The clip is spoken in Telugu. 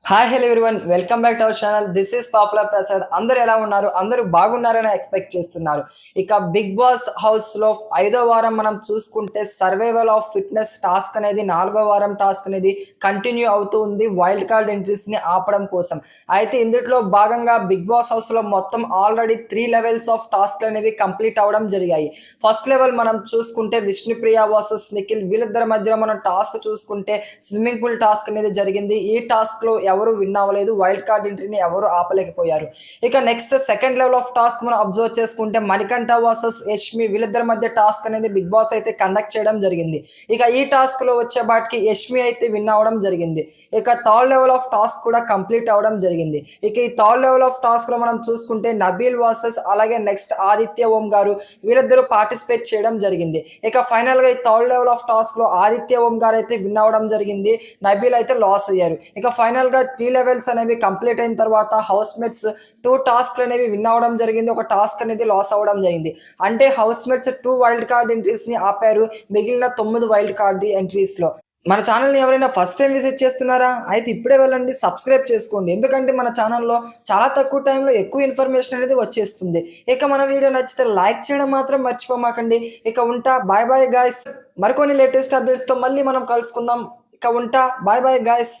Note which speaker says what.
Speaker 1: Hi hello everyone welcome back to our channel. This is popular Prasad. అందరూ ఎలా ఉన్నారు? అందరూ బాగున్నారని ఎక్స్పెక్ట్ చేస్తున్నారు. ఇక బిగ్ బాస్ హౌస్ లో 5వ వారం మనం చూసుకుంటే సర్వైవల్ ఆఫ్ ఫిట్నెస్ టాస్క్ అనేది 4వ వారం టాస్క్ అనేది కంటిన్యూ అవుతూ ఉంది వైల్డ్ కార్డ్ ఎంట్రీస్ ని ఆపడం కోసం. అయితే ఇందులో భాగంగా బిగ్ బాస్ హౌస్ లో మొత్తం ఆల్రెడీ 3 లెవెల్స్ ఆఫ్ టాస్క్ అనేవి కంప్లీట్ అవడం జరిగాయి. ఫస్ట్ లెవెల్ మనం చూసుకుంటే విష్ణుప్రియ వర్సెస్ నిఖిల్, వీళ్ళిద్దరి మధ్యలో మనం టాస్క్ చూసుకుంటే స్విమ్మింగ్ పూల్ టాస్క్ అనేది జరిగింది. ఈ టాస్క్ లో ఎవరు విన్ అవ్వలేదు, వైల్డ్ కార్డ్ ఎంట్రీని ఎవరు ఆపలేకపోయారు. ఇక next second level of task మనం అబ్జర్వ్ చేసుకుంటే మణికంఠ వర్సెస్ యష్మి, వీళ్ళిద్దరి మధ్య టాస్క్ అనేది బిగ్ బాస్ అయితే కండక్ట్ చేయడం జరిగింది. ఇక ఈ టాస్క్ లో వచ్చే బాటికి యష్మి అయితే విన్ అవ్వడం జరిగింది. ఇక థర్డ్ లెవెల్ ఆఫ్ టాస్క్ కూడా కంప్లీట్ అవ్వడం జరిగింది. ఇక ఈ థర్డ్ లెవెల్ ఆఫ్ టాస్క్ లో మనం చూసుకుంటే నబీల్ వర్సెస్ అలాగే నెక్స్ట్ ఆదిత్య ఓం గారు, వీళ్ళిద్దరూ పార్టిసిపేట్ చేయడం జరిగింది. ఇక ఫైనల్ గా ఈ థర్డ్ లెవెల్ ఆఫ్ టాస్క్ లో ఆదిత్య ఓం గారు అయితే విన్ అవ్వడం జరిగింది, నబీల్ అయితే లాస్ అయ్యారు. ఇక ఫైనల్ గా 3 లెవెల్స్ అనేవి కంప్లీట్ అయిన తర్వాత హౌస్ మేట్స్ 2 టాస్క్లు అనేవి విన్ అవ్వడం జరిగింది, ఒక టాస్క్ అనేది లాస్ అవ్వడం జరిగింది. అంటే house mates 2 wild card entries ని ఆపారు మిగిలిన 9 వైల్డ్ కార్డ్ ఎంట్రీస్ లో. మన ఛానల్ని ఎవరైనా ఫస్ట్ టైం విజిట్ చేస్తున్నారా? అయితే ఇప్పుడే వెళ్ళండి, సబ్స్క్రైబ్ చేసుకోండి. ఎందుకంటే మన ఛానల్లో చాలా తక్కువ టైంలో ఎక్కువ ఇన్ఫర్మేషన్ అనేది వచ్చేస్తుంది. ఇక మన వీడియో నచ్చితే లైక్ చేయడం మాత్రం మర్చిపోమాకండి. ఇక ఉంటా, బాయ్ బాయ్ గాయ్స్. మరికొన్ని లేటెస్ట్ అప్డేట్స్తో మళ్ళీ మనం కలుసుకుందాం. ఇక ఉంటా, బాయ్ బాయ్ గాయ్స్.